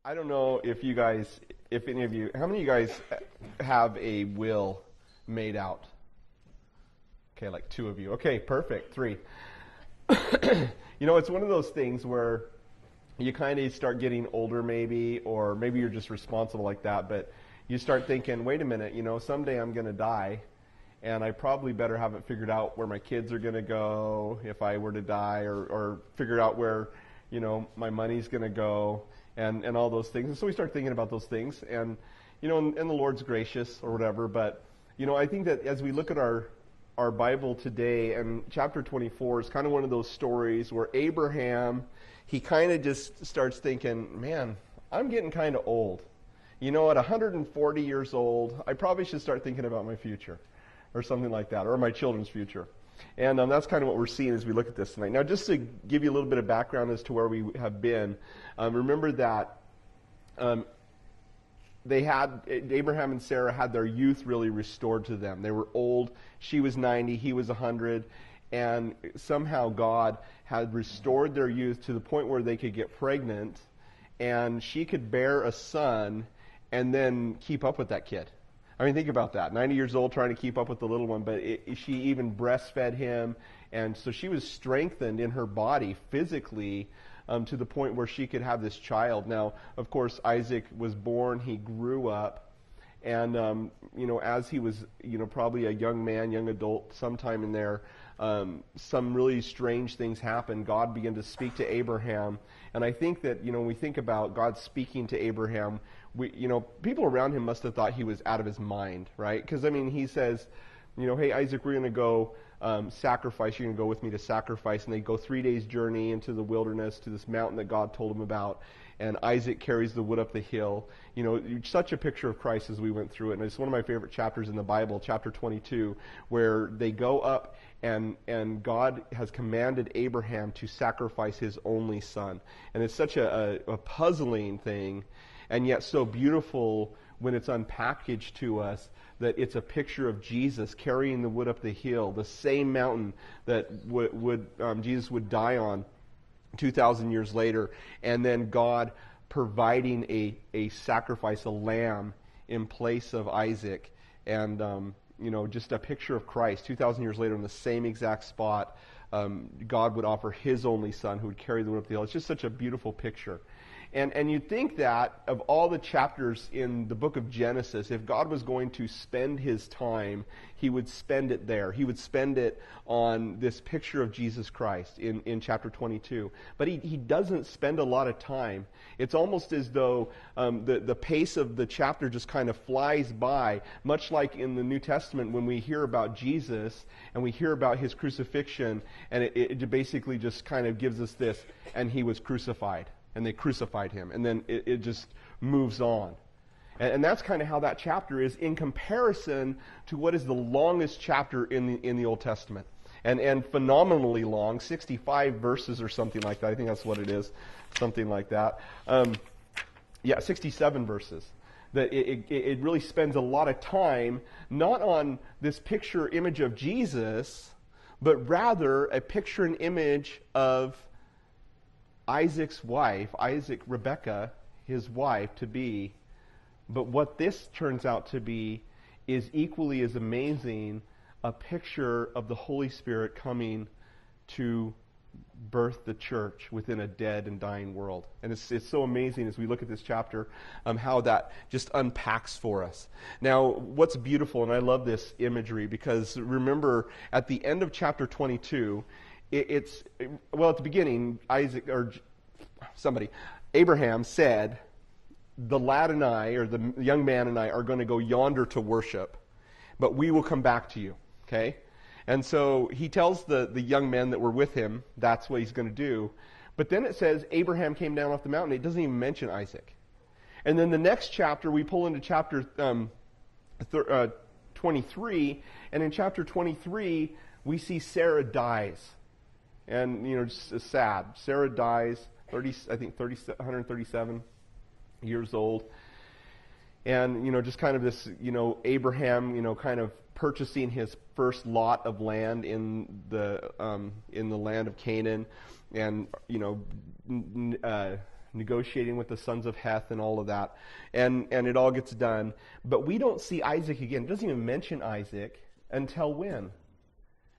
I don't know if any of you, how many of you guys have a will made out? Okay, like 2 of you. Okay, perfect. 3. It's one of those things where you kind of start getting older maybe, or maybe you're just responsible like that, but you start thinking, wait a minute, someday I'm going to die, and I probably better have it figured out where my kids are going to go if I were to die, or figure out where, my money's going to go, and all those things. And so we start thinking about those things, and and the Lord's gracious or whatever. But I think that as we look at our Bible today, and chapter 24 is kind of one of those stories where Abraham, he kind of just starts thinking, man, I'm getting kind of old. At 140 years old, I probably should start thinking about my future, or something like that, or my children's future. And that's kind of what we're seeing as we look at this tonight. Now, just to give you a little bit of background as to where we have been, remember that Abraham and Sarah had their youth really restored to them. They were old. She was 90, he was 100, and somehow God had restored their youth to the point where they could get pregnant, and she could bear a son and then keep up with that kid. I mean, think about that. 90 years old, trying to keep up with the little one, but she even breastfed him, and so she was strengthened in her body physically to the point where she could have this child. Now, of course, Isaac was born. He grew up, and as he was, probably a young man, young adult, sometime in there, some really strange things happened. God began to speak to Abraham, and I think that when we think about God speaking to Abraham, people around him must have thought he was out of his mind, right? Because he says, hey, Isaac, we're going to go sacrifice. You're going to go with me to sacrifice. And they go 3 days journey into the wilderness to this mountain that God told him about. And Isaac carries the wood up the hill. Such a picture of Christ as we went through it. And it's one of my favorite chapters in the Bible, chapter 22, where they go up and God has commanded Abraham to sacrifice his only son. And it's such a puzzling thing, and yet so beautiful when it's unpackaged to us, that it's a picture of Jesus carrying the wood up the hill, the same mountain that Jesus would die on 2,000 years later, and then God providing a sacrifice, a lamb, in place of Isaac, and just a picture of Christ. 2,000 years later, in the same exact spot, God would offer his only son who would carry the wood up the hill. It's just such a beautiful picture. And you'd think that of all the chapters in the book of Genesis, if God was going to spend his time, he would spend it there. He would spend it on this picture of Jesus Christ in chapter 22. But he doesn't spend a lot of time. It's almost as though the pace of the chapter just kind of flies by, much like in the New Testament when we hear about Jesus and we hear about his crucifixion, and it basically just kind of gives us this, and he was crucified. And they crucified him. And then it just moves on. And that's kind of how that chapter is in comparison to what is the longest chapter in the Old Testament. And phenomenally long, 65 verses or something like that. I think that's what it is, something like that. 67 verses. That it really spends a lot of time not on this picture image of Jesus, but rather a picture and image of Isaac's wife, Rebecca, his wife to be. But what this turns out to be is equally as amazing, a picture of the Holy Spirit coming to birth the church within a dead and dying world. And it's so amazing as we look at this chapter, how that just unpacks for us. Now, what's beautiful, and I love this imagery, because remember, at the end of chapter 22, at the beginning, Abraham said, the lad and I, or the young man and I, are going to go yonder to worship, but we will come back to you, okay? And so he tells the young men that were with him, that's what he's going to do. But then it says, Abraham came down off the mountain. It doesn't even mention Isaac. And then the next chapter, we pull into chapter 23, and in chapter 23, we see Sarah dies. And, just sad. Sarah dies, 137 years old. And, just kind of this, Abraham, kind of purchasing his first lot of land in the land of Canaan. And, negotiating with the sons of Heth and all of that. And it all gets done. But we don't see Isaac again. It doesn't even mention Isaac until when?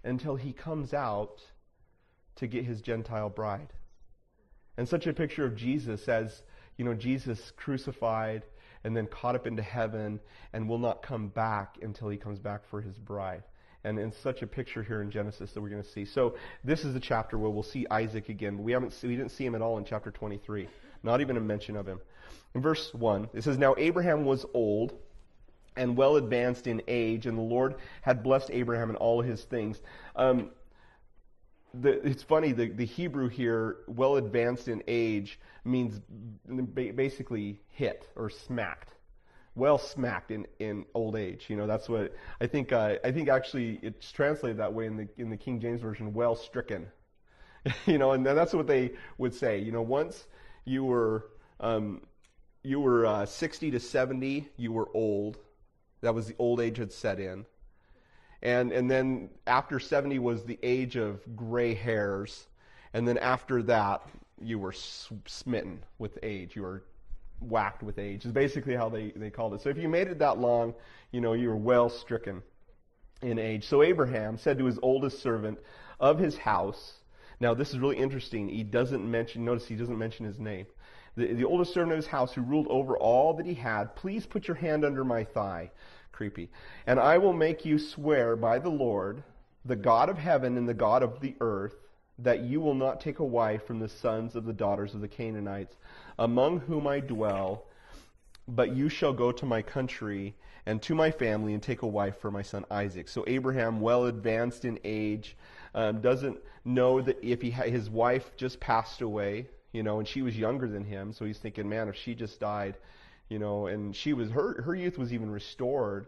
Until he comes out to get his Gentile bride. And such a picture of Jesus as, Jesus crucified and then caught up into heaven and will not come back until he comes back for his bride. And such a picture here in Genesis that we're going to see. So this is the chapter where we'll see Isaac again. We didn't see him at all in chapter 23. Not even a mention of him. In verse 1, it says, "Now Abraham was old and well advanced in age, and the Lord had blessed Abraham in all his things." It's funny, the Hebrew here, well advanced in age, means basically hit or smacked. Well smacked in old age. That's what I think. I think actually it's translated that way in the King James Version. Well stricken. And that's what they would say. Once you were 60 to 70, you were old. That was the old age had set in. And then after 70 was the age of gray hairs. And then after that, you were smitten with age. You were whacked with age is basically how they called it. So if you made it that long, you were well stricken in age. So Abraham said to his oldest servant of his house, now this is really interesting, he doesn't mention his name. The oldest servant of his house who ruled over all that he had, "Please put your hand under my thigh." Creepy. "And I will make you swear by the Lord, the God of heaven and the God of the earth, that you will not take a wife from the sons of the daughters of the Canaanites, among whom I dwell, but you shall go to my country and to my family and take a wife for my son Isaac." So Abraham, well advanced in age, doesn't know that if his wife just passed away, and she was younger than him, so he's thinking, man, if she just died, and she was her youth was even restored.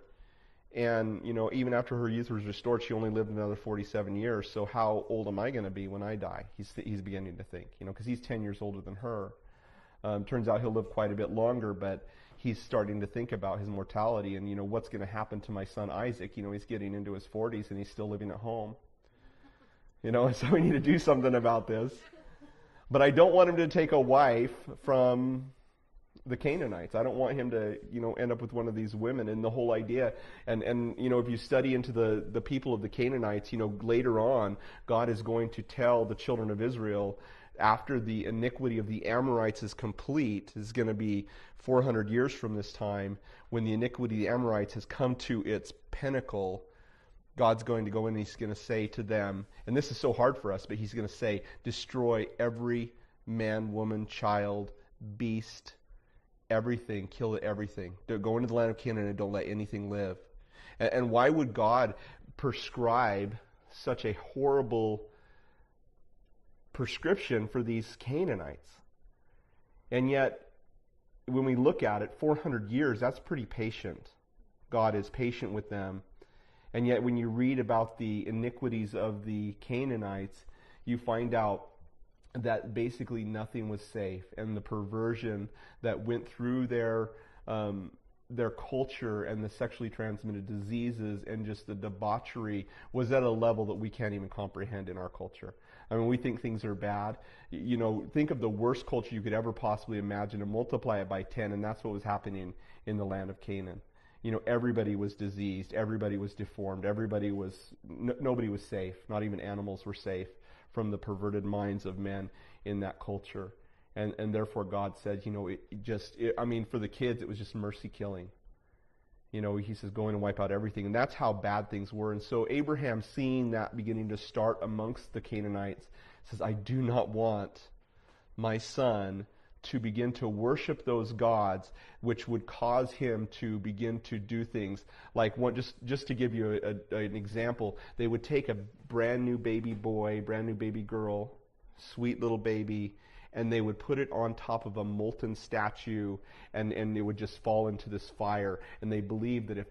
And, even after her youth was restored, she only lived another 47 years. So how old am I going to be when I die? He's beginning to think, because he's 10 years older than her. Turns out he'll live quite a bit longer, but he's starting to think about his mortality and, what's going to happen to my son Isaac. He's getting into his 40s and he's still living at home. So we need to do something about this. But I don't want him to take a wife from the Canaanites. I don't want him to, end up with one of these women. And the whole idea, and if you study into the people of the Canaanites, later on, God is going to tell the children of Israel, after the iniquity of the Amorites is complete, is going to be 400 years from this time, when the iniquity of the Amorites has come to its pinnacle, God's going to go in and he's going to say to them, and this is so hard for us, but he's going to say, "Destroy every man, woman, child, beast, everything, kill everything. Go into the land of Canaan and don't let anything live." And why would God prescribe such a horrible prescription for these Canaanites? And yet, when we look at it, 400 years, that's pretty patient. God is patient with them. And yet, when you read about the iniquities of the Canaanites, you find out that basically nothing was safe, and the perversion that went through their culture and the sexually transmitted diseases and just the debauchery was at a level that we can't even comprehend in our culture. I mean, we think things are bad. Think of the worst culture you could ever possibly imagine and multiply it by 10, and that's what was happening in the land of Canaan. Everybody was diseased, everybody was deformed, nobody was safe, not even animals were safe from the perverted minds of men in that culture. And therefore God said, for the kids, it was just mercy killing. He says, go in and wipe out everything. And that's how bad things were. And so Abraham, seeing that beginning to start amongst the Canaanites, says, I do not want my son to begin to worship those gods, which would cause him to begin to do things like just to give you an example, they would take a brand new baby boy, brand new baby girl, sweet little baby, and they would put it on top of a molten statue, and it would just fall into this fire. And they believed that if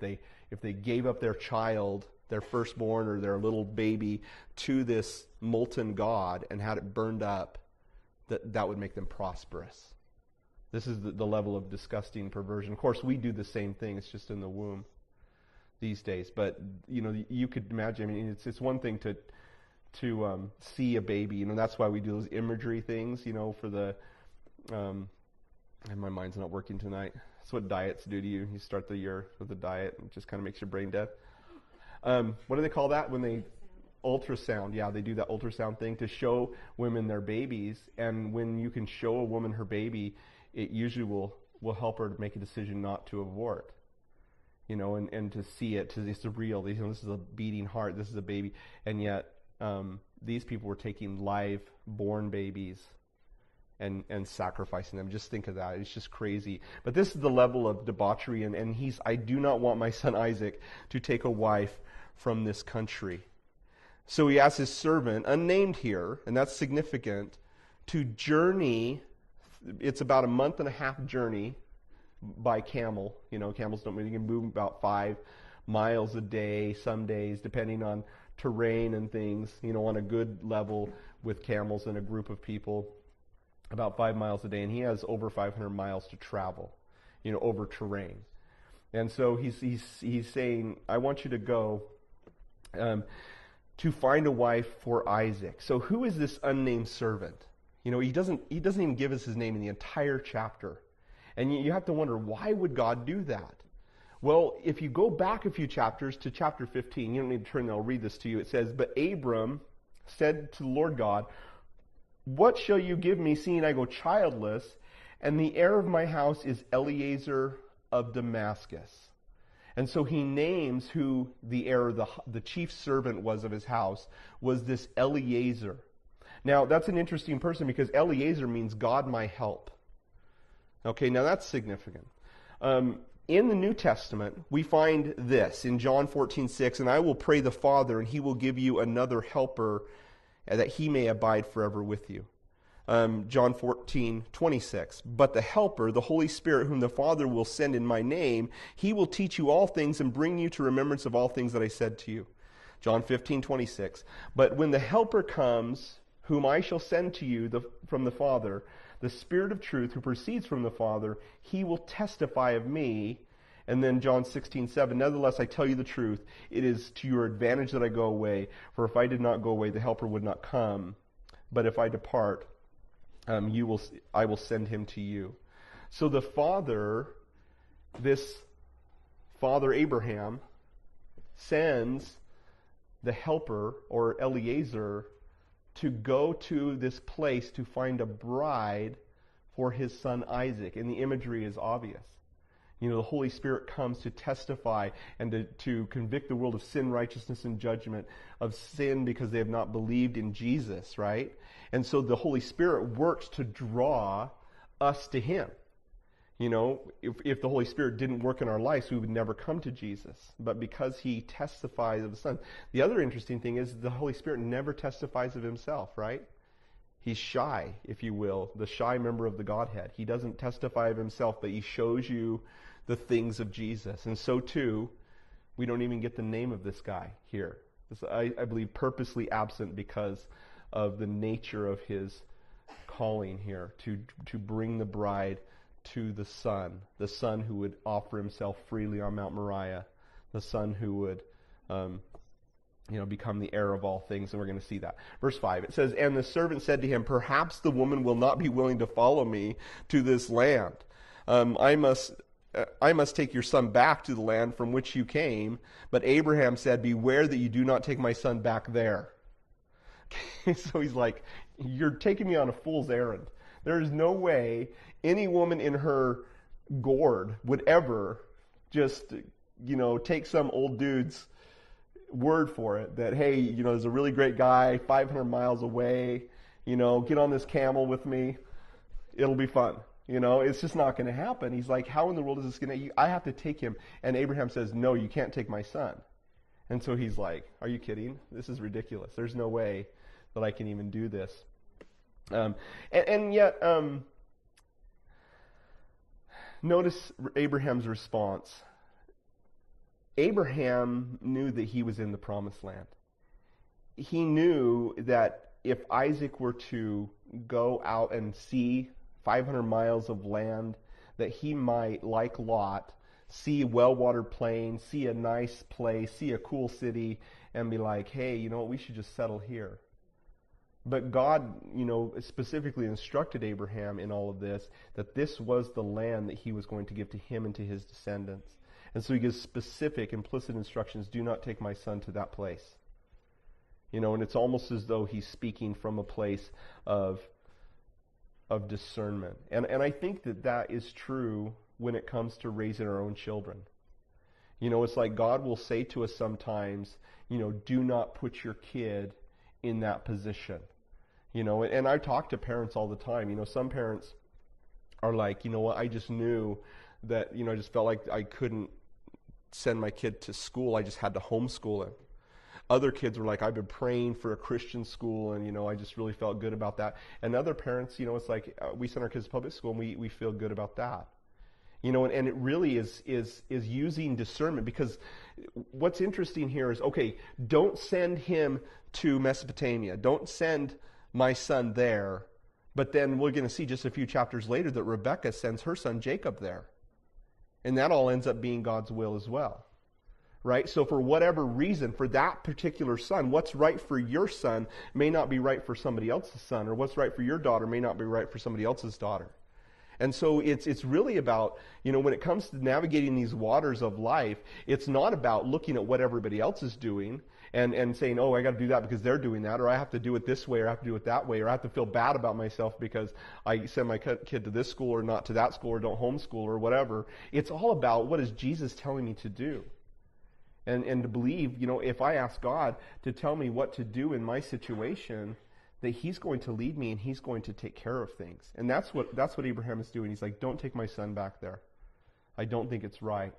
they gave up their child, their firstborn or their little baby, to this molten god and had it burned up, that would make them prosperous. This is the level of disgusting perversion. Of course, we do the same thing. It's just in the womb these days. But you could imagine. I mean, it's one thing to see a baby. That's why we do those imagery things. For and my mind's not working tonight. That's what diets do to you. You start the year with a diet and it just kind of makes your brain dead. What do they call that when they... Ultrasound. Yeah, they do that ultrasound thing to show women their babies. And when you can show a woman her baby, it usually will help her to make a decision not to abort. And to see it, it's real. This is a beating heart. This is a baby. And yet, these people were taking live born babies and sacrificing them. Just think of that. It's just crazy. But this is the level of debauchery. And I do not want my son Isaac to take a wife from this country. So he asks his servant, unnamed here, and that's significant, to journey. It's about a month and a half journey by camel. Camels don't move. You can move about 5 miles a day, some days, depending on terrain and things, on a good level with camels and a group of people, about 5 miles a day. And he has over 500 miles to travel, over terrain. And so he's saying, I want you to go to find a wife for Isaac. So who is this unnamed servant? He doesn't even give us his name in the entire chapter. And you have to wonder, why would God do that? Well, if you go back a few chapters to chapter 15, you don't need to turn there, I'll read this to you. It says, but Abram said to the Lord God, what shall you give me, seeing I go childless, and the heir of my house is Eliezer of Damascus? And so he names who the heir, the chief servant was of his house, was this Eliezer. Now, that's an interesting person because Eliezer means God my help. Okay, now that's significant. In the New Testament, we find this in John 14:6, and I will pray the Father, and he will give you another helper that he may abide forever with you. John 14:26. But the Helper, the Holy Spirit, whom the Father will send in my name, he will teach you all things and bring you to remembrance of all things that I said to you. John 15:26. But when the Helper comes, whom I shall send to you from the Father, the Spirit of truth who proceeds from the Father, he will testify of me. And then John 16:7. Nevertheless, I tell you the truth. It is to your advantage that I go away. For if I did not go away, the Helper would not come. But if I depart, I will send him to you. So the Father, this Father Abraham, sends the Helper, or Eliezer, to go to this place to find a bride for his son Isaac. And the imagery is obvious. The Holy Spirit comes to testify and to convict the world of sin, righteousness, and judgment, of sin because they have not believed in Jesus, right? And so the Holy Spirit works to draw us to him. If the Holy Spirit didn't work in our lives, we would never come to Jesus. But because he testifies of the Son. The other interesting thing is the Holy Spirit never testifies of himself, right? He's shy, if you will, the shy member of the Godhead. He doesn't testify of himself, but he shows you the things of Jesus. And so too, we don't even get the name of this guy here. This, I believe, purposely absent because of the nature of his calling here, to bring the bride to the Son who would offer himself freely on Mount Moriah, the Son who would become the heir of all things, and we're going to see that. Verse 5, it says, and the servant said to him, perhaps the woman will not be willing to follow me to this land. I must take your son back to the land from which you came. But Abraham said, beware that you do not take my son back there. Okay, so he's like, you're taking me on a fool's errand. There is no way any woman in her gourd would ever just, take some old dude's word for it that, hey, there's a really great guy 500 miles away, get on this camel with me. It'll be fun. It's just not going to happen. He's like, how in the world is this going to, I have to take him. And Abraham says, no, you can't take my son. And so he's like, are you kidding? This is ridiculous. There's no way that I can even do this. And yet, notice Abraham's response. Abraham knew that he was in the promised land. He knew that if Isaac were to go out and see 500 miles of land, that he might, like Lot, see a well-watered plain, see a nice place, see a cool city, and be like, hey, you know what, we should just settle here. But God, specifically instructed Abraham in all of this that this was the land that he was going to give to him and to his descendants. And so he gives specific, implicit instructions: do not take my son to that place. And it's almost as though he's speaking from a place of discernment. And I think that is true when it comes to raising our own children. It's like God will say to us sometimes, do not put your kid in that position. And I talk to parents all the time. Some parents are like, what, I just knew that, I just felt like I couldn't send my kid to school. I just had to homeschool him. Other kids were like, I've been praying for a Christian school, and, I just really felt good about that. And other parents, it's like, we send our kids to public school, and we feel good about that. And it really is using discernment, because what's interesting here is, okay, don't send him to Mesopotamia. Don't send my son there. But then we're going to see just a few chapters later that Rebekah sends her son Jacob there. And that all ends up being God's will as well. Right? So for whatever reason, for that particular son, what's right for your son may not be right for somebody else's son, or what's right for your daughter may not be right for somebody else's daughter. And so it's really about, when it comes to navigating these waters of life, it's not about looking at what everybody else is doing and saying, oh, I got to do that because they're doing that, or I have to do it this way, or I have to do it that way, or I have to feel bad about myself because I send my kid to this school or not to that school, or don't homeschool or whatever. It's all about, what is Jesus telling me to do? And to believe, if I ask God to tell me what to do in my situation, that he's going to lead me and he's going to take care of things. And that's what Abraham is doing. He's like, don't take my son back there. I don't think it's right.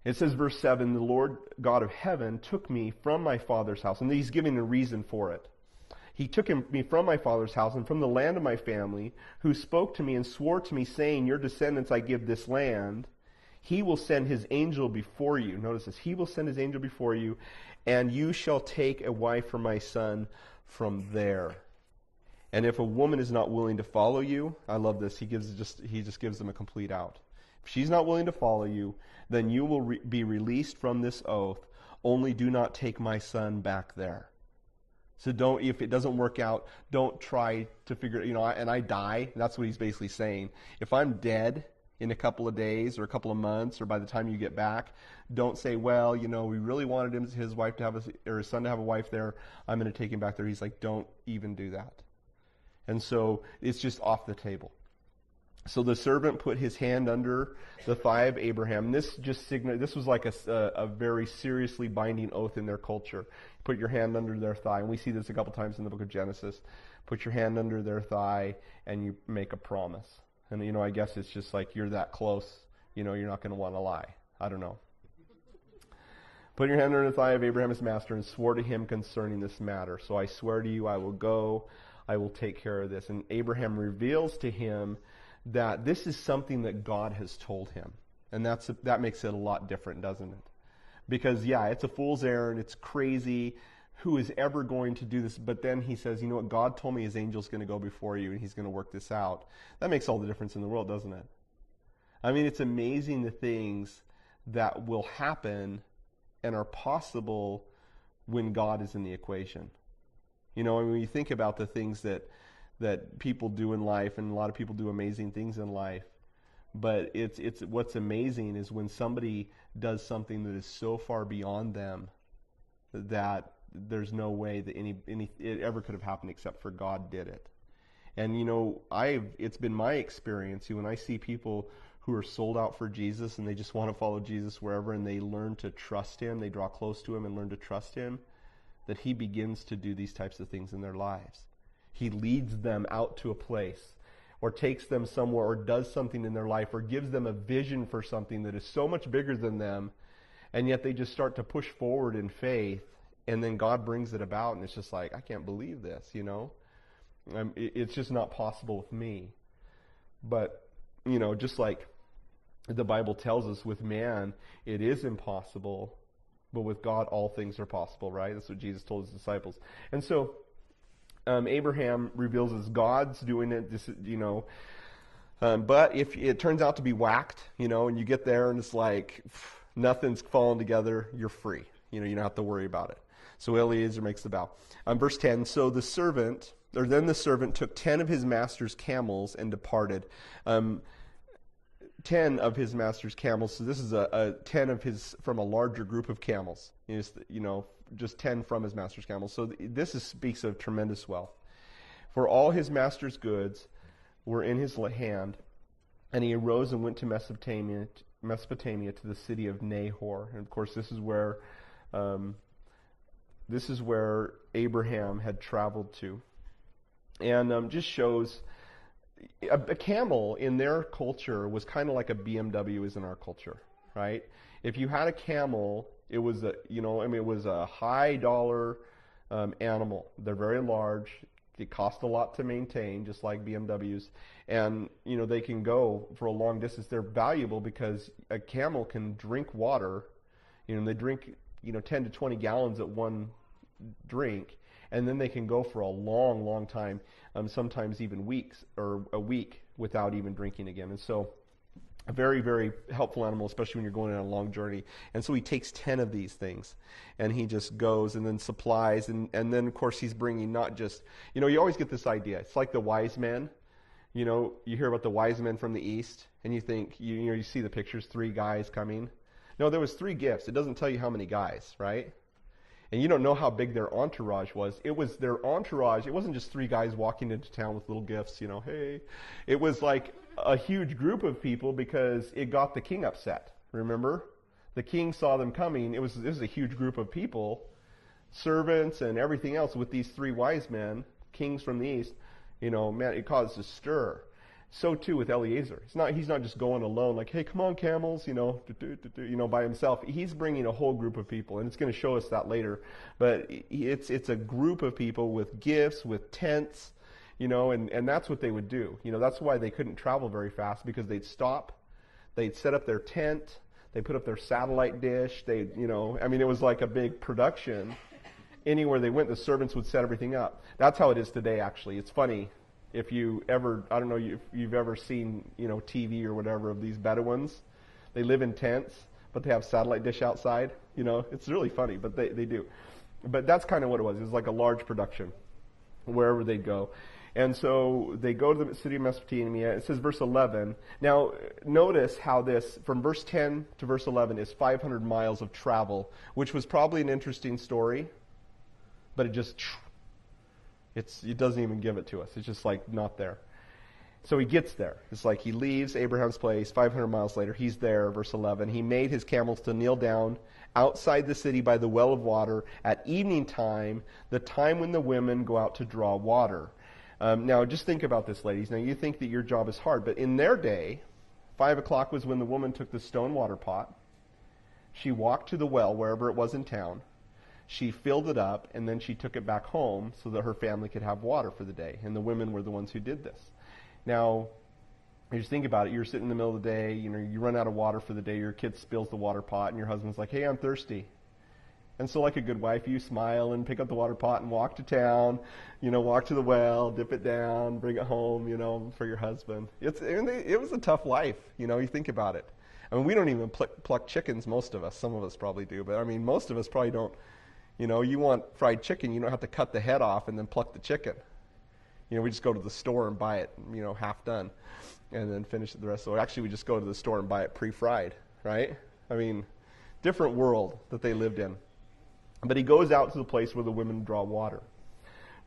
It says, verse 7, the Lord God of heaven took me from my father's house. And he's giving a reason for it. He took me from my father's house and from the land of my family, who spoke to me and swore to me, saying, your descendants I give this land. He will send his angel before you. Notice this. He will send his angel before you, and you shall take a wife for my son from there. And if a woman is not willing to follow you, I love this. He just gives them a complete out. If she's not willing to follow you, then you will be released from this oath. Only do not take my son back there. So if it doesn't work out, don't try to figure, and I die. That's what he's basically saying. If I'm dead in a couple of days or a couple of months, or by the time you get back, don't say, well, we really wanted his wife to have his son to have a wife there. I'm going to take him back there. He's like, don't even do that. And so it's just off the table. So the servant put his hand under the thigh of Abraham. This was like a very seriously binding oath in their culture. Put your hand under their thigh. And we see this a couple times in the book of Genesis. Put your hand under their thigh and you make a promise. And, I guess it's just like you're that close, you're not going to want to lie. I don't know. Put your hand under the thigh of Abraham his master and swore to him concerning this matter. So I swear to you, I will go, I will take care of this. And Abraham reveals to him that this is something that God has told him. And that makes it a lot different, doesn't it? Because, it's a fool's errand, it's crazy. Who is ever going to do this? But then he says, you know what, God told me his angel's going to go before you and he's going to work this out. That makes all the difference in the world, doesn't it? I mean, it's amazing the things that will happen and are possible when God is in the equation. When you think about the things that people do in life, and a lot of people do amazing things in life, but it's what's amazing is when somebody does something that is so far beyond them that there's no way that it ever could have happened except for God did it. And it's been my experience when I see people who are sold out for Jesus and they just want to follow Jesus wherever, and they learn to trust him, they draw close to him and learn to trust him, that he begins to do these types of things in their lives. He leads them out to a place, or takes them somewhere, or does something in their life, or gives them a vision for something that is so much bigger than them, and yet they just start to push forward in faith. And then God brings it about, and it's just like, I can't believe this, It's just not possible with me. But, just like the Bible tells us, with man, it is impossible. But with God, all things are possible, right? That's what Jesus told his disciples. And so, Abraham reveals as God's doing it, but if it turns out to be whacked, and you get there and it's like, nothing's falling together, you're free. You don't have to worry about it. So Eliezer makes the vow. Verse 10, then the servant took 10 of his master's camels and departed. 10 of his master's camels, so this is a 10 of his, from a larger group of camels. Just 10 from his master's camels. So this speaks of tremendous wealth. For all his master's goods were in his hand, and he arose and went to Mesopotamia to the city of Nahor. And of course, this is where Abraham had traveled to. And just shows a camel in their culture was kind of like a BMW is in our culture, right? If you had a camel, it was a high dollar animal. They're very large. It cost a lot to maintain, just like BMWs. And, they can go for a long distance. They're valuable because a camel can drink water. They drink, 10 to 20 gallons at one drink. And then they can go for a long, long time, sometimes even weeks or a week without even drinking again. And so a very, very helpful animal, especially when you're going on a long journey. And so he takes 10 of these things, and he just goes and then supplies. And then, of course, he's bringing not just, you always get this idea. It's like the wise men. You hear about the wise men from the east, and you think, you see the pictures, 3 guys coming. No, there was 3 gifts. It doesn't tell you how many guys, right? And you don't know how big their entourage was. It was their entourage. It wasn't just 3 guys walking into town with little gifts, hey. It was like a huge group of people because it got the king upset. Remember? The king saw them coming. This was a huge group of people, servants and everything else with these 3 wise men, kings from the east. Man, it caused a stir. So too with Eliezer. He's not just going alone like, hey, come on, camels, by himself. He's bringing a whole group of people, and it's going to show us that later. But it's a group of people with gifts, with tents, and that's what they would do. That's why they couldn't travel very fast, because they'd stop, they'd set up their tent, they put up their satellite dish, it was like a big production. Anywhere they went, the servants would set everything up. That's how it is today, actually. It's funny. If you ever, I don't know if you've ever seen, TV or whatever of these Bedouins. They live in tents, but they have satellite dish outside. It's really funny, but they do. But that's kind of what it was. It was like a large production wherever they'd go. And so they go to the city of Mesopotamia. It says verse 11. Now, notice how this, from verse 10 to verse 11, is 500 miles of travel, which was probably an interesting story, but it doesn't even give it to us. It's just like not there. So he gets there. It's like he leaves Abraham's place. 500 miles later, he's there. Verse 11. He made his camels to kneel down outside the city by the well of water at evening time, the time when the women go out to draw water. Now, just think about this, ladies. Now, you think that your job is hard, but in their day, 5 o'clock was when the woman took the stone water pot. She walked to the well, wherever it was in town. She filled it up, and then she took it back home so that her family could have water for the day. And the women were the ones who did this. Now, you just think about it. You're sitting in the middle of the day, you run out of water for the day, your kid spills the water pot, and your husband's like, hey, I'm thirsty. And so like a good wife, you smile and pick up the water pot and walk to town, walk to the well, dip it down, bring it home, for your husband. It was a tough life, you think about it. I mean, we don't even pluck chickens, most of us. Some of us probably do, but most of us probably don't. You want fried chicken, you don't have to cut the head off and then pluck the chicken. We just go to the store and buy it, half done, and then finish it the rest. So actually, we just go to the store and buy it pre-fried, right? Different world that they lived in. But he goes out to the place where the women draw water.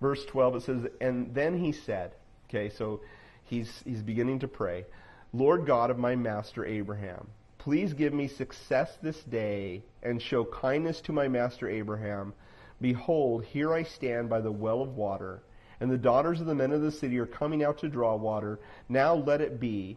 Verse 12, it says, and then he said, okay, so he's beginning to pray, Lord God of my master Abraham, please give me success this day and show kindness to my master Abraham. Behold, here I stand by the well of water, and the daughters of the men of the city are coming out to draw water. Now let it be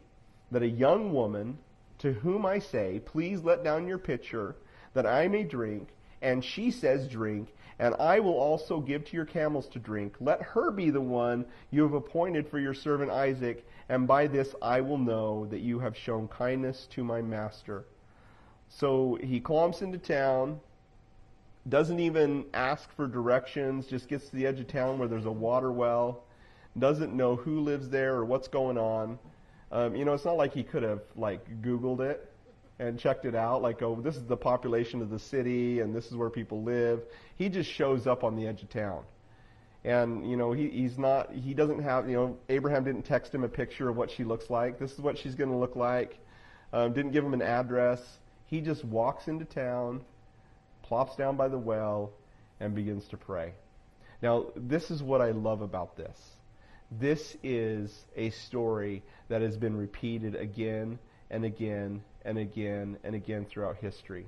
that a young woman to whom I say, please let down your pitcher that I may drink, and she says, drink, and I will also give to your camels to drink. Let her be the one you have appointed for your servant Isaac, and by this I will know that you have shown kindness to my master. So he clumps into town, doesn't even ask for directions, just gets to the edge of town where there's a water well, doesn't know who lives there or what's going on. It's not like he could have Googled it. and checked it out, like, oh, this is the population of the city, and this is where people live. He just shows up on the edge of town. And, he doesn't have, Abraham didn't text him a picture of what she looks like. This is what she's going to look like. Didn't give him an address. He just walks into town, plops down by the well, and begins to pray. Now, this is what I love about this. This is a story that has been repeated again and again and again and again throughout history.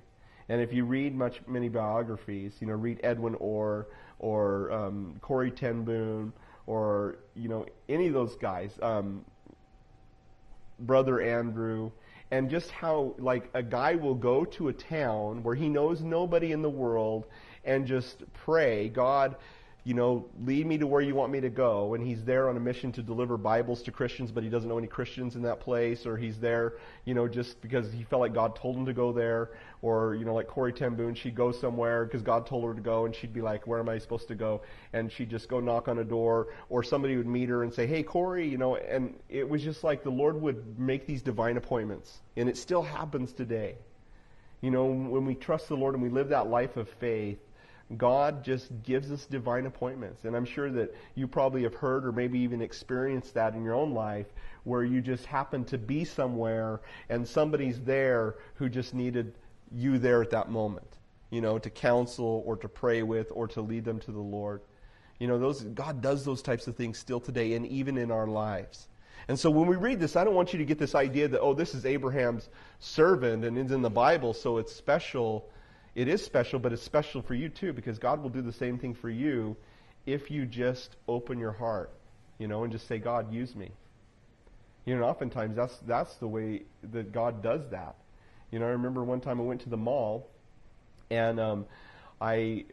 And if you read many biographies, read Edwin Orr or Corrie ten Boom or, any of those guys, Brother Andrew, and just how, like, a guy will go to a town where he knows nobody in the world and just pray, God, lead me to where you want me to go. And he's there on a mission to deliver Bibles to Christians, but he doesn't know any Christians in that place. Or he's there, just because he felt like God told him to go there. Or, like Corrie ten Boom, she'd go somewhere because God told her to go, and she'd be like, where am I supposed to go? And she'd just go knock on a door, or somebody would meet her and say, hey, Corrie, and it was just like the Lord would make these divine appointments. And it still happens today. When we trust the Lord and we live that life of faith, God just gives us divine appointments. And I'm sure that you probably have heard or maybe even experienced that in your own life, where you just happen to be somewhere and somebody's there who just needed you there at that moment, to counsel or to pray with or to lead them to the Lord. God does those types of things still today and even in our lives. And so when we read this, I don't want you to get this idea that, this is Abraham's servant and it's in the Bible, so it's special. It is special, but it's special for you too, because God will do the same thing for you if you just open your heart, and just say, God, use me. Oftentimes that's the way that God does that. I remember one time I went to the mall, and I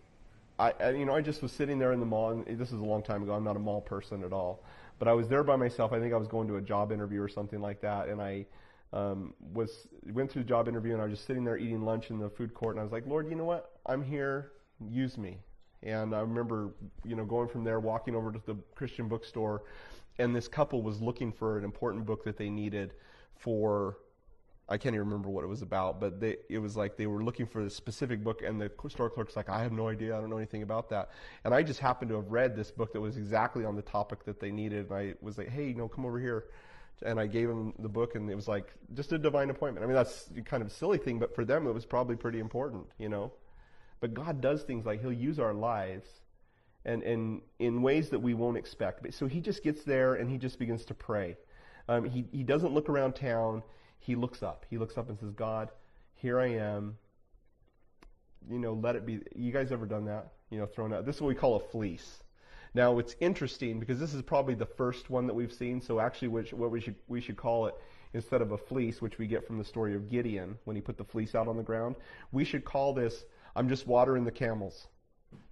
just was sitting there in the mall, and this is a long time ago. I'm not a mall person at all, but I was there by myself. I think I was going to a job interview or something like that, and I went through the job interview, and I was just sitting there eating lunch in the food court, and I was like, Lord, you know what? I'm here. Use me. And I remember, going from there, walking over to the Christian bookstore, and this couple was looking for an important book that they needed for, I can't even remember what it was about, but it was like they were looking for a specific book, and the store clerk's like, I have no idea. I don't know anything about that. And I just happened to have read this book that was exactly on the topic that they needed, and I was like, hey, come over here. And I gave him the book, and it was like just a divine appointment. I mean, that's kind of a silly thing, but for them it was probably pretty important, But God does things like He'll use our lives and in ways that we won't expect. But so He just gets there, and He just begins to pray. He doesn't look around town. He looks up. He looks up and says, God, here I am. Let it be. You guys ever done that? Thrown out. This is what we call a fleece. Now, it's interesting because this is probably the first one that we've seen. So actually, what we should call it, instead of a fleece, which we get from the story of Gideon when he put the fleece out on the ground, we should call this, I'm just watering the camels.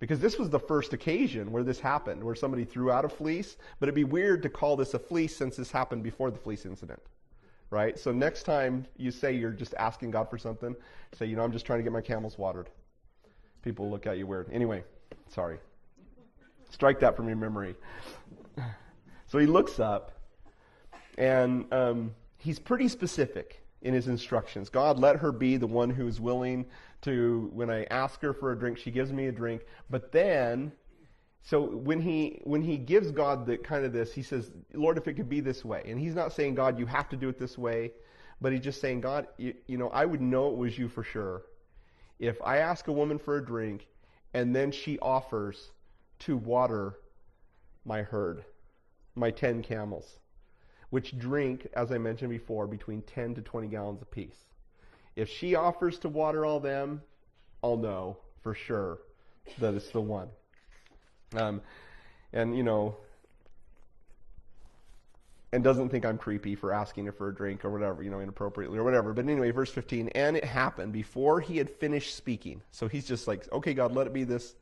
Because this was the first occasion where this happened, where somebody threw out a fleece. But it'd be weird to call this a fleece since this happened before the fleece incident. Right? So next time you say you're just asking God for something, say, I'm just trying to get my camels watered. People look at you weird. Anyway, sorry. Strike that from your memory. So he looks up, and he's pretty specific in his instructions. God, let her be the one who is willing to, when I ask her for a drink, she gives me a drink. But then, so when he gives God the kind of this, he says, Lord, if it could be this way. And he's not saying, God, you have to do it this way. But he's just saying, God, I would know it was you for sure if I ask a woman for a drink, and then she offers to water my herd, my 10 camels, which drink, as I mentioned before, between 10 to 20 gallons apiece. If she offers to water all them, I'll know for sure that it's the one. And doesn't think I'm creepy for asking her for a drink or whatever, inappropriately or whatever. But anyway, verse 15, and it happened before he had finished speaking. So he's just like, okay, God, let it be this,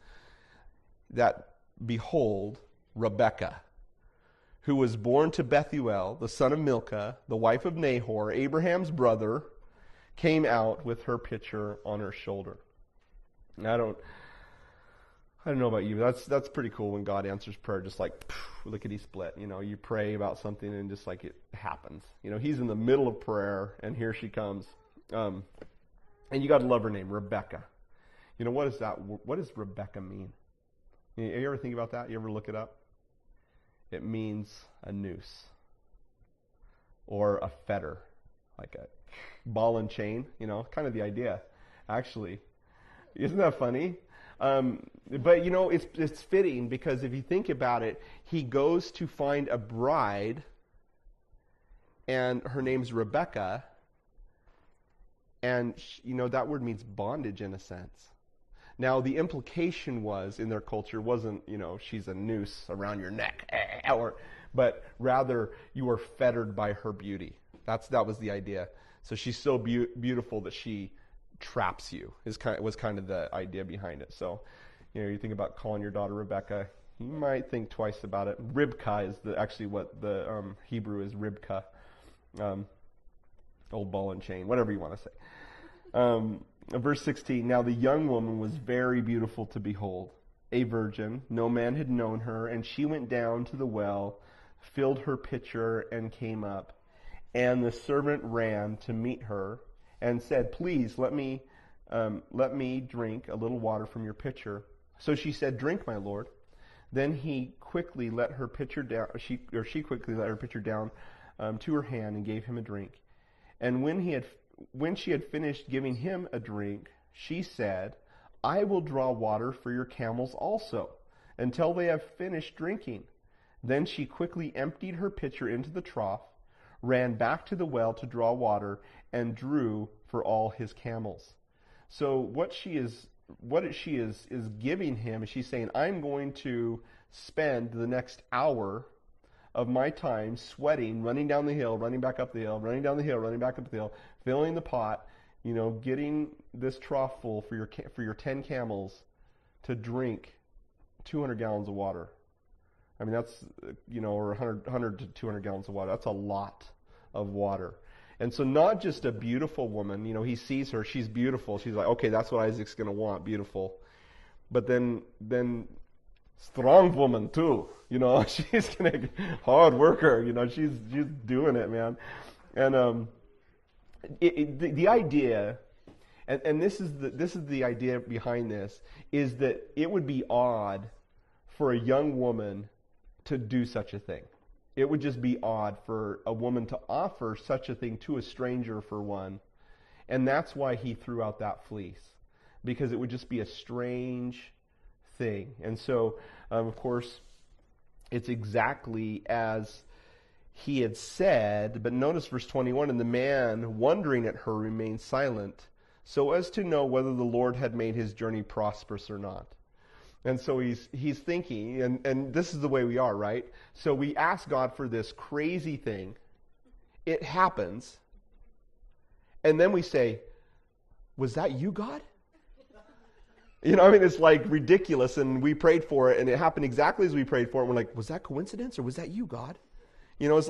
that behold, Rebekah, who was born to Bethuel, the son of Milcah, the wife of Nahor, Abraham's brother, came out with her pitcher on her shoulder. And I don't know about you, but that's pretty cool when God answers prayer, just like lickety split. You pray about something and just like it happens. He's in the middle of prayer, and here she comes, And you got to love her name, Rebecca. You know, what is that? What does Rebecca mean? You ever think about that? You ever look it up? It means a noose or a fetter, like a ball and chain, you know, kind of the idea, actually. Isn't that funny? But, you know, it's fitting because if you think about it, he goes to find a bride, and her name's Rebecca, and, you know, that word means bondage in a sense. Now, the implication was, in their culture, wasn't, you know, she's a noose around your neck, but rather you were fettered by her beauty. That was the idea. So she's so beautiful that she traps you, was kind of the idea behind it. So, you know, you think about calling your daughter Rebecca, you might think twice about it. Ribka is actually what the Hebrew is, Ribka. Old ball and chain, whatever you want to say. Verse 16, now the young woman was very beautiful to behold, a virgin, no man had known her, and she went down to the well, filled her pitcher, and came up. And the servant ran to meet her and said, please let me drink a little water from your pitcher. So she said, drink, my lord. Then he quickly let her pitcher down. She quickly let her pitcher down to her hand and gave him a drink. And when she had finished giving him a drink, she said, I will draw water for your camels also, until they have finished drinking. Then she quickly emptied her pitcher into the trough, ran back to the well to draw water, and drew for all his camels. So what she is giving him is she's saying, I'm going to spend the next hour of my time sweating, running down the hill, running back up the hill, running down the hill, running back up the hill, filling the pot, you know, getting this trough full for your 10 camels to drink 200 gallons of water. I mean, that's, you know, or 100 to 200 gallons of water. That's a lot of water. And so not just a beautiful woman, you know, he sees her, she's beautiful. She's like, okay, that's what Isaac's going to want, beautiful. But then strong woman too, you know, she's going to, hard worker, you know, she's doing it, man. And the idea, and this is the idea behind this, is that it would be odd for a young woman to do such a thing. It would just be odd for a woman to offer such a thing to a stranger, for one. And that's why he threw out that fleece, because it would just be a strange thing. And so, of course, it's exactly as he had said. But notice verse 21, and the man, wondering at her, remained silent, so as to know whether the Lord had made his journey prosperous or not. And so he's thinking, and this is the way we are, right? So we ask God for this crazy thing. It happens. And then we say, was that you, God? You know, I mean, it's like ridiculous, and we prayed for it, and it happened exactly as we prayed for it. We're like, was that coincidence, or was that you, God? You know, it's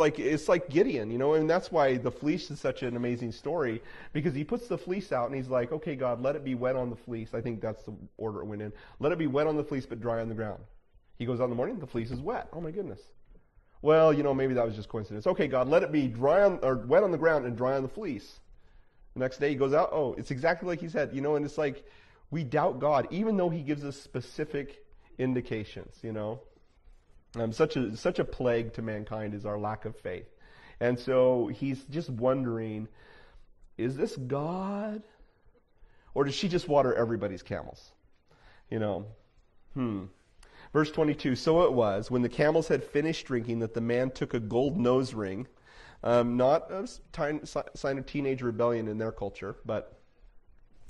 like Gideon, you know, and that's why the fleece is such an amazing story, because he puts the fleece out and he's like, okay, God, let it be wet on the fleece. I think that's the order it went in. Let it be wet on the fleece but dry on the ground. He goes out in the morning, the fleece is wet. Oh my goodness. Well, you know, maybe that was just coincidence. Okay, God, let it be wet on the ground and dry on the fleece. The next day he goes out, oh, it's exactly like he said, you know, and it's like we doubt God even though he gives us specific indications, you know. Such a plague to mankind is our lack of faith. And so he's just wondering, is this God? Or does she just water everybody's camels? You know, Verse 22, so it was, when the camels had finished drinking, that the man took a gold nose ring, not a sign of teenage rebellion in their culture, but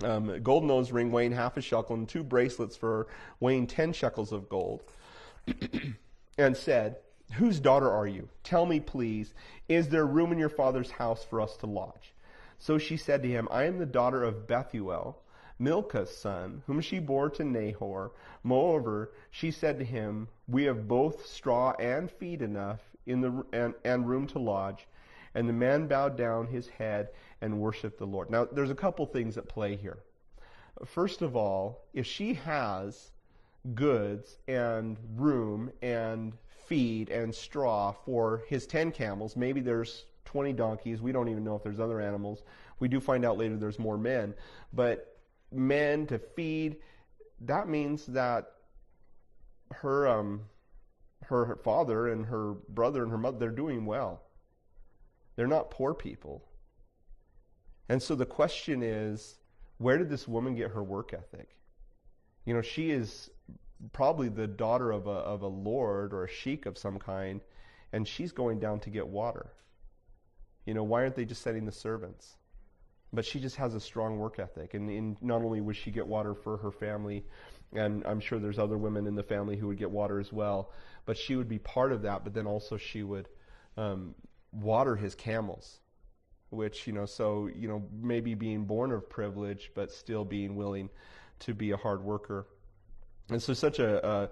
a gold nose ring weighing half a shekel, and 2 bracelets for weighing 10 shekels of gold. And said, whose daughter are you? Tell me, please, is there room in your father's house for us to lodge? So she said to him, I am the daughter of Bethuel, Milcah's son, whom she bore to Nahor. Moreover, she said to him, we have both straw and feed enough and room to lodge. And the man bowed down his head and worshipped the Lord. Now, there's a couple things at play here. First of all, if she has goods and room and feed and straw for his 10 camels, maybe there's 20 donkeys. We don't even know if there's other animals. We do find out later there's more men. But men to feed, that means that her father and her brother and her mother, they're doing well. They're not poor people. And so the question is, where did this woman get her work ethic? You know, she is probably the daughter of a lord or a sheik of some kind, and she's going down to get water. You know, why aren't they just sending the servants? But she just has a strong work ethic. And not only would she get water for her family, and I'm sure there's other women in the family who would get water as well, but she would be part of that, but then also she would water his camels, which, you know, so, you know, maybe being born of privilege, but still being willing to be a hard worker. And so such a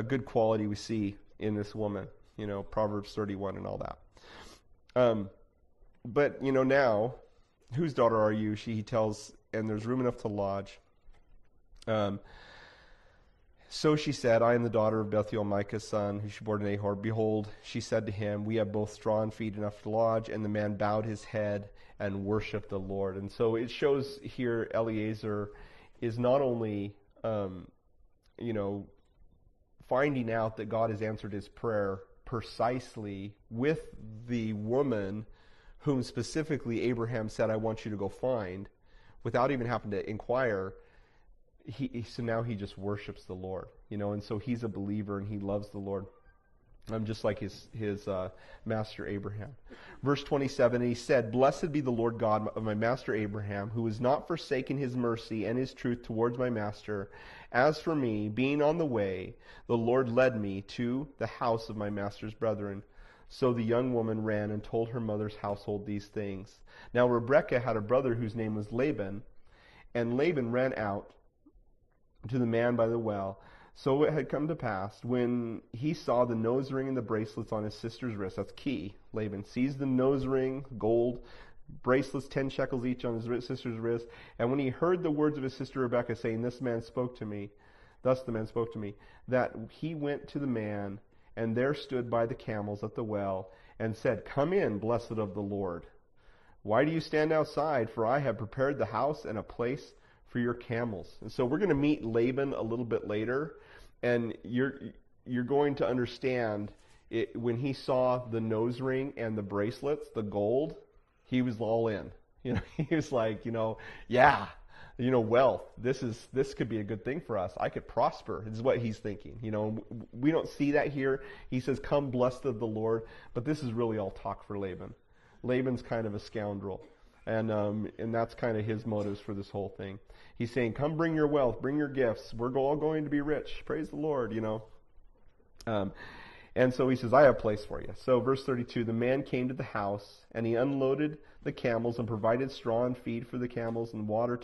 good quality we see in this woman, you know, Proverbs 31 and all that. But, you know, now, whose daughter are you? He tells, and there's room enough to lodge. So she said, I am the daughter of Bethuel, Micah's son, who she bore to Nahor. Behold, she said to him, we have both straw and feed enough to lodge. And the man bowed his head and worshiped the Lord. And so it shows here Eliezer is not only, you know, finding out that God has answered his prayer precisely with the woman whom specifically Abraham said, I want you to go find, without even having to inquire. So now he just worships the Lord, you know, and so he's a believer and he loves the Lord, just like his master Abraham. Verse 27, and he said, blessed be the Lord God of my master Abraham, who has not forsaken his mercy and his truth towards my master. As for me, being on the way, the Lord led me to the house of my master's brethren. So the young woman ran and told her mother's household these things. Now Rebekah had a brother whose name was Laban, and Laban ran out to the man by the well. So it had come to pass, when he saw the nose ring and the bracelets on his sister's wrist, that's key, Laban sees the nose ring, gold, bracelets 10 shekels each on his sister's wrist, and when he heard the words of his sister Rebekah saying, thus the man spoke to me, that he went to the man, and there stood by the camels at the well, and said, come in, blessed of the Lord. Why do you stand outside? For I have prepared the house and a place for your camels. And so we're going to meet Laban a little bit later, and you're going to understand it, when he saw the nose ring and the bracelets, the gold, he was all in. You know, he was like, you know, yeah, you know, wealth. This could be a good thing for us. I could prosper. This is what he's thinking. You know, we don't see that here. He says, "Come, blessed of the Lord," but this is really all talk for Laban. Laban's kind of a scoundrel. And that's kind of his motives for this whole thing. He's saying, come bring your wealth, bring your gifts. We're all going to be rich. Praise the Lord, you know. And so he says, I have a place for you. So verse 32, the man came to the house, and he unloaded the camels and provided straw and feed for the camels and water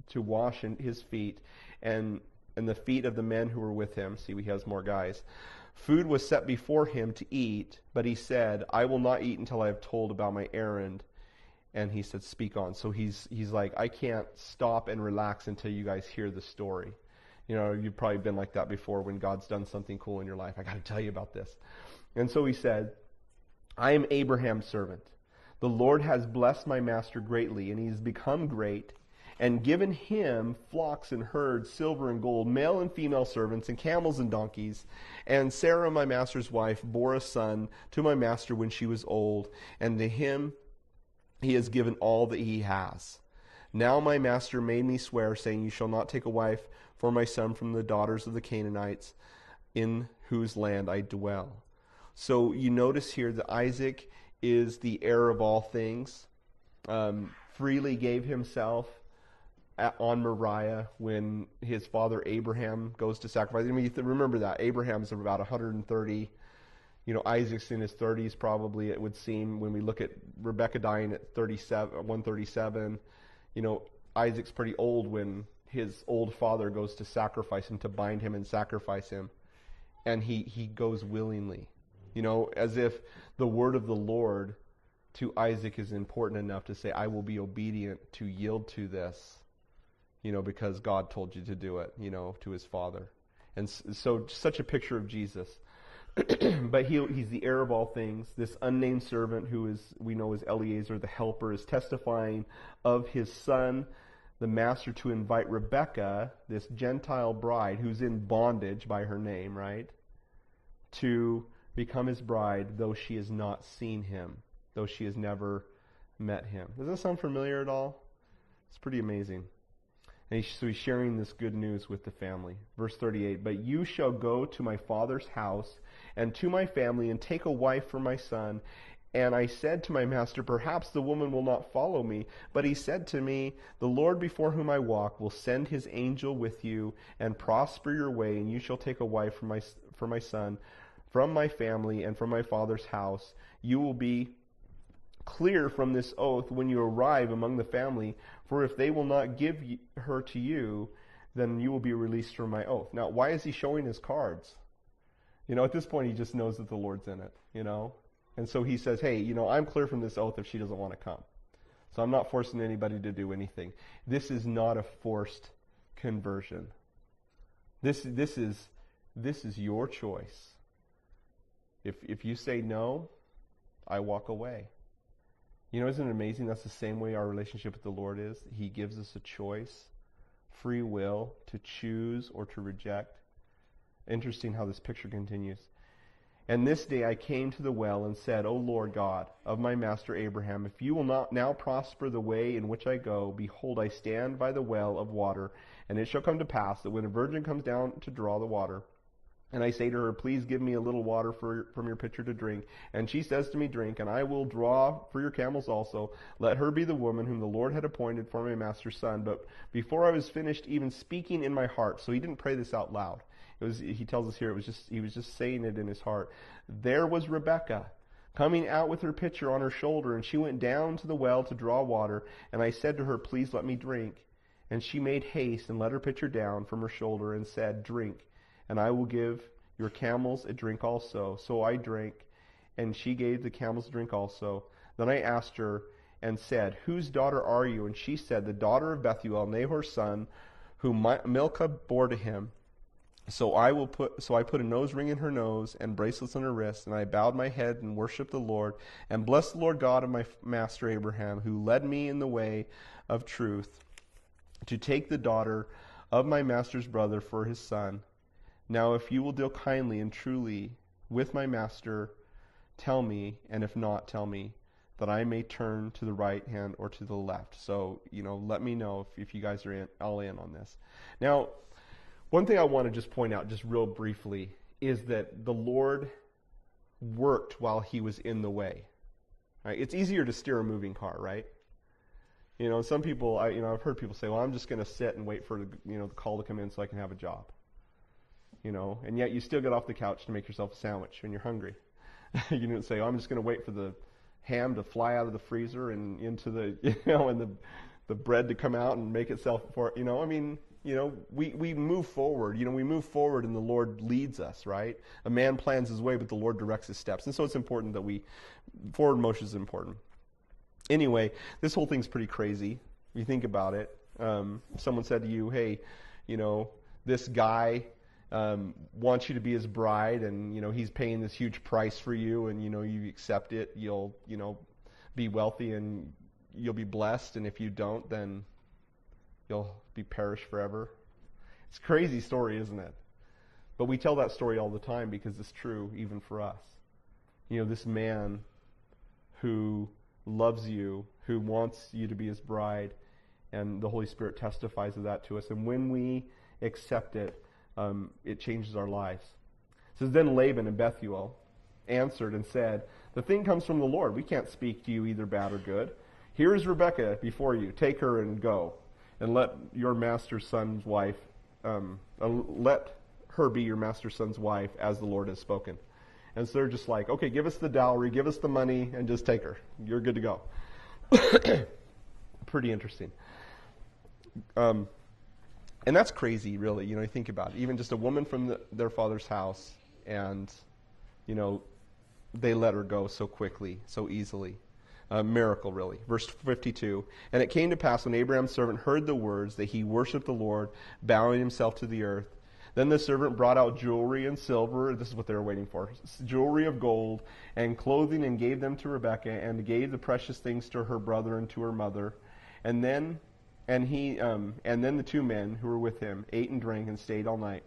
to wash his feet and the feet of the men who were with him. See, he has more guys. Food was set before him to eat, but he said, I will not eat until I have told about my errand. And he said, speak on. So he's like, I can't stop and relax until you guys hear the story. You know, you've probably been like that before when God's done something cool in your life. I got to tell you about this. And so he said, I am Abraham's servant. The Lord has blessed my master greatly, and he has become great, and given him flocks and herds, silver and gold, male and female servants, and camels and donkeys. And Sarah, my master's wife, bore a son to my master when she was old, and to him he has given all that he has. Now my master made me swear, saying, you shall not take a wife for my son from the daughters of the Canaanites, in whose land I dwell. So you notice here that Isaac is the heir of all things, freely gave himself on Moriah when his father Abraham goes to sacrifice. I mean, remember that. Abraham's about 130. You know, Isaac's in his 30s probably, it would seem, when we look at Rebekah dying at 137. You know, Isaac's pretty old when his old father goes to sacrifice him, to bind him and sacrifice him. And he goes willingly. You know, as if the word of the Lord to Isaac is important enough to say, I will be obedient to yield to this, you know, because God told you to do it, you know, to his father. And so such a picture of Jesus. But he's the heir of all things. This unnamed servant, we know as Eliezer, the helper, is testifying of his son, the master, to invite Rebekah, this Gentile bride who's in bondage by her name, right, to become his bride, though she has not seen him, though she has never met him. Does that sound familiar at all? It's pretty amazing. And so he's sharing this good news with the family. Verse 38, "But you shall go to my father's house and to my family and take a wife for my son. And I said to my master, perhaps the woman will not follow me. But he said to me, the Lord before whom I walk will send his angel with you and prosper your way, and you shall take a wife for my son from my family and from my father's house. You will be clear from this oath when you arrive among the family, for if they will not give her to you, then you will be released from my oath." Now, why is he showing his cards? At this point, he just knows that the Lord's in it, And so he says, hey, I'm clear from this oath if she doesn't want to come. So I'm not forcing anybody to do anything. This is not a forced conversion. This is your choice. If you say no, I walk away. Isn't it amazing? That's the same way our relationship with the Lord is. He gives us a choice, free will, to choose or to reject. Interesting how this picture continues. "And this day I came to the well and said, O Lord God of my master Abraham, if you will not now prosper the way in which I go, behold, I stand by the well of water, and it shall come to pass that when a virgin comes down to draw the water, and I say to her, please give me a little water from your pitcher to drink. And she says to me, drink, and I will draw for your camels also. Let her be the woman whom the Lord had appointed for my master's son. But before I was finished even speaking in my heart," so he didn't pray this out loud. He tells us here, he was just saying it in his heart. "There was Rebekah coming out with her pitcher on her shoulder, and she went down to the well to draw water. And I said to her, please let me drink. And she made haste and let her pitcher down from her shoulder and said, drink, and I will give your camels a drink also. So I drank, and she gave the camels a drink also. Then I asked her and said, whose daughter are you? And she said, the daughter of Bethuel, Nahor's son, whom Milcah bore to him. So I put a nose ring in her nose and bracelets on her wrists, and I bowed my head and worshipped the Lord, and blessed the Lord God of my master Abraham, who led me in the way of truth, to take the daughter of my master's brother for his son. Now if you will deal kindly and truly with my master, tell me, and if not, tell me, that I may turn to the right hand or to the left." So, let me know if you guys are all in on this. Now, one thing I want to just point out, just real briefly, is that the Lord worked while he was in the way. Right? It's easier to steer a moving car, right? Some people, I've heard people say, well, I'm just going to sit and wait for the call to come in so I can have a job. And yet you still get off the couch to make yourself a sandwich when you're hungry. You didn't say, I'm just going to wait for the ham to fly out of the freezer and into the, and the bread to come out and make itself for, we move forward. We move forward and the Lord leads us, right? A man plans his way, but the Lord directs his steps. And so it's important that forward motion is important. Anyway, this whole thing's pretty crazy. If you think about it. Someone said to you, hey, this guy wants you to be his bride, and he's paying this huge price for you, and you accept it, you'll be wealthy and you'll be blessed, and if you don't, then you'll be perished forever. It's a crazy story, isn't it? But we tell that story all the time because it's true even for us. This man who loves you, who wants you to be his bride, and the Holy Spirit testifies of that to us, and when we accept it, it changes our lives. It says, then Laban and Bethuel answered and said, the thing comes from the Lord. We can't speak to you either bad or good. Here is Rebekah before you. Take her and go, and let your master's son's wife, let her be your master's son's wife, as the Lord has spoken. And so they're just like, okay, give us the dowry, give us the money, and just take her. You're good to go. Pretty interesting. And that's crazy, really. You think about it. Even just a woman from their father's house, and, they let her go so quickly, so easily. A miracle, really. Verse 52, and it came to pass when Abraham's servant heard the words that he worshipped the Lord, bowing himself to the earth. Then the servant brought out jewelry and silver. This is what they were waiting for. Jewelry of gold and clothing, and gave them to Rebekah, and gave the precious things to her brother and to her mother. And then the two men who were with him ate and drank and stayed all night.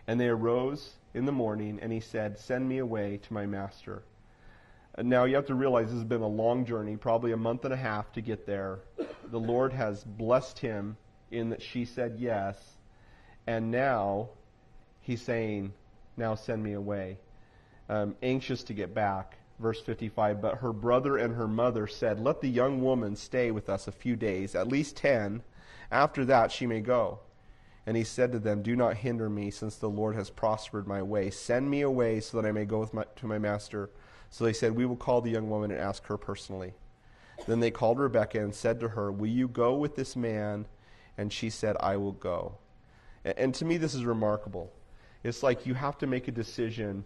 And they arose in the morning, and he said, "Send me away to my master." Now you have to realize this has been a long journey, probably a month and a half to get there. The Lord has blessed him in that she said yes. And now he's saying, "Now send me away." Anxious to get back. Verse 55, but her brother and her mother said, "Let the young woman stay with us a few days, at least 10. After that she may go." And he said to them, "Do not hinder me, since the Lord has prospered my way. Send me away so that I may go to my master." So they said, "We will call the young woman and ask her personally." Then they called Rebekah and said to her, "Will you go with this man?" And she said, "I will go." And to me, this is remarkable. It's like you have to make a decision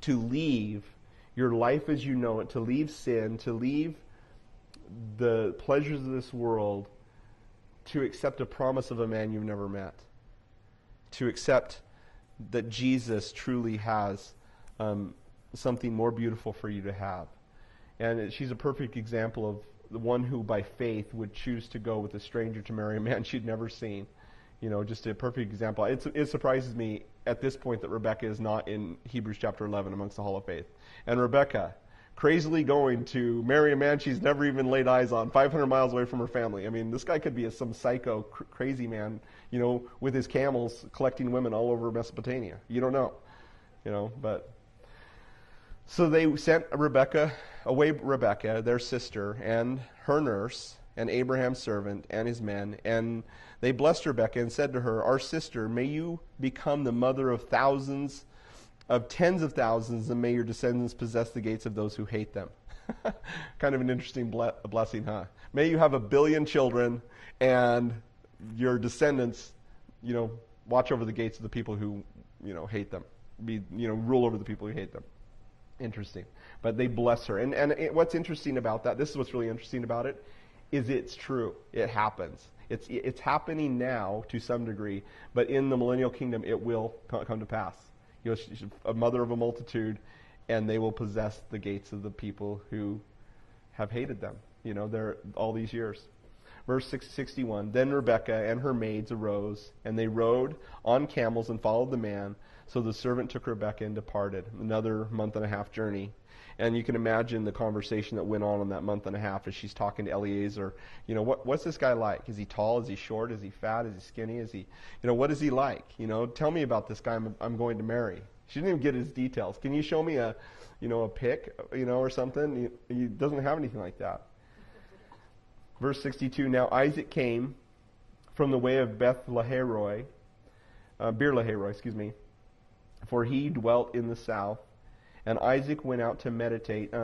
to leave your life as you know it, to leave sin, to leave the pleasures of this world, to accept a promise of a man you've never met, to accept that Jesus truly has something more beautiful for you to have. And she's a perfect example of the one who by faith would choose to go with a stranger to marry a man she'd never seen. Just a perfect example. It surprises me at this point that Rebekah is not in Hebrews chapter 11 amongst the Hall of Faith. And Rebekah, crazily going to marry a man she's never even laid eyes on, 500 miles away from her family. I mean, this guy could be some psycho, crazy man, with his camels collecting women all over Mesopotamia. You don't know, but... So they sent Rebekah, their sister, and her nurse, and Abraham's servant, and his men, and they blessed Rebekah and said to her, "Our sister, may you become the mother of thousands, of tens of thousands, and may your descendants possess the gates of those who hate them." Kind of an interesting blessing, huh? May you have 1 billion children, and your descendants, watch over the gates of the people who, hate them. Rule over the people who hate them. Interesting. But they bless her. And what's interesting about that, this is what's really interesting about it, is it's true. It happens. It's happening now to some degree, but in the millennial kingdom it will come to pass. She's a mother of a multitude, and they will possess the gates of the people who have hated them, they're all these years. Verse 61, then Rebekah and her maids arose, and they rode on camels and followed the man. So the servant took Rebekah and departed. Another month and a half journey. And you can imagine the conversation that went on in that month and a half as she's talking to Eliezer. What's this guy like? Is he tall? Is he short? Is he fat? Is he skinny? Is he, what is he like? Tell me about this guy I'm going to marry. She didn't even get his details. Can you show me a pic, or something? He doesn't have anything like that. Verse 62, now Isaac came from the way of Beer-lahai-roi, for he dwelt in the south. And Isaac went out to meditate,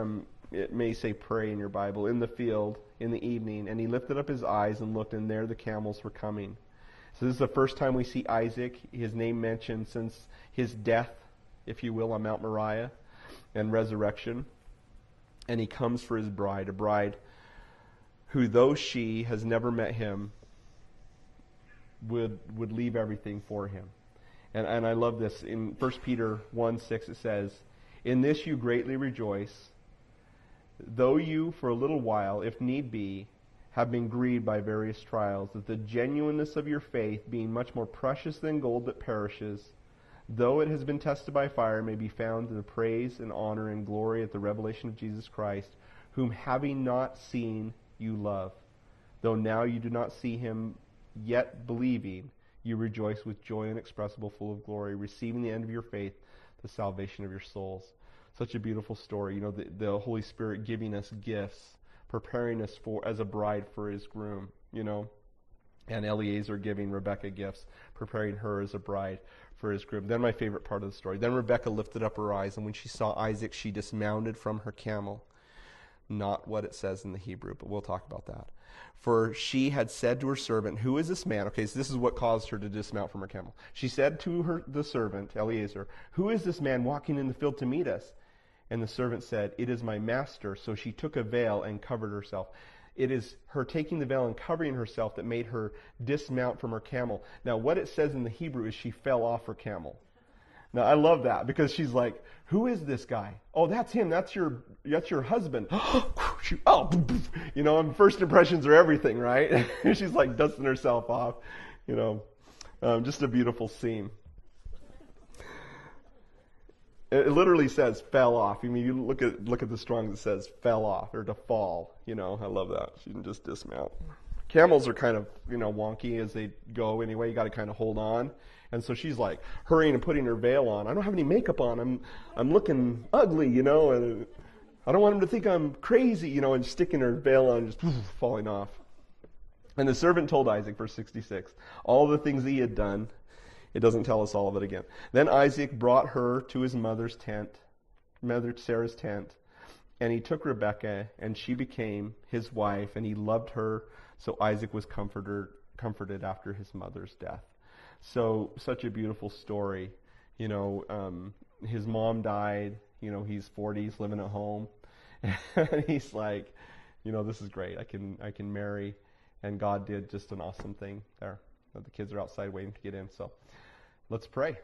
it may say pray in your Bible, in the field in the evening. And he lifted up his eyes and looked, and there the camels were coming. So this is the first time we see Isaac, his name mentioned since his death, if you will, on Mount Moriah and resurrection. And he comes for his bride, a bride who, though she has never met him, would leave everything for him. And I love this. In 1 Peter 1:6 it says, "In this you greatly rejoice, though you for a little while, if need be, have been grieved by various trials, that the genuineness of your faith, being much more precious than gold that perishes, though it has been tested by fire, may be found in the praise and honor and glory at the revelation of Jesus Christ, whom having not seen you love. Though now you do not see him, yet believing, you rejoice with joy inexpressible, full of glory, receiving the end of your faith, the salvation of your souls." Such a beautiful story. The Holy Spirit giving us gifts, preparing us as a bride for his groom, and Eliezer giving Rebekah gifts, preparing her as a bride for his groom. Then my favorite part of the story. Then Rebekah lifted up her eyes, and when she saw Isaac, she dismounted from her camel. Not what it says in the Hebrew, but we'll talk about that. For she had said to her servant, "Who is this man?" Okay, so this is what caused her to dismount from her camel. She said to the servant, Eliezer, "Who is this man walking in the field to meet us?" And the servant said, "It is my master." So she took a veil and covered herself. it is her taking the veil and covering herself that made her dismount from her camel. Now, what it says in the Hebrew is she fell off her camel. Now, I love that because she's like, who is this guy? Oh, that's him. That's your husband. Oh, you know, and first impressions are everything, right? She's like dusting herself off, you know, just a beautiful scene. It literally says fell off. I mean, you look at the Strong's, it says fell off or to fall. You know, I love that. She didn't just dismount. Camels are kind of, you know, wonky as they go anyway. You got to kind of hold on. And so she's like hurrying and putting her veil on. I don't have any makeup on. I'm looking ugly, you know, and I don't want him to think I'm crazy, you know, and sticking her veil on, just falling off. And the servant told Isaac, verse 66, all the things he had done. It doesn't tell us all of it again. Then Isaac brought her to his mother Sarah's tent, and he took Rebekah, and she became his wife, and he loved her. So Isaac was comforted after his mother's death. So, such a beautiful story. You know, his mom died. You know, he's 40, he's living at home. And he's like, you know, this is great. I can marry. And God did just an awesome thing there. The kids are outside waiting to get in. So, let's pray.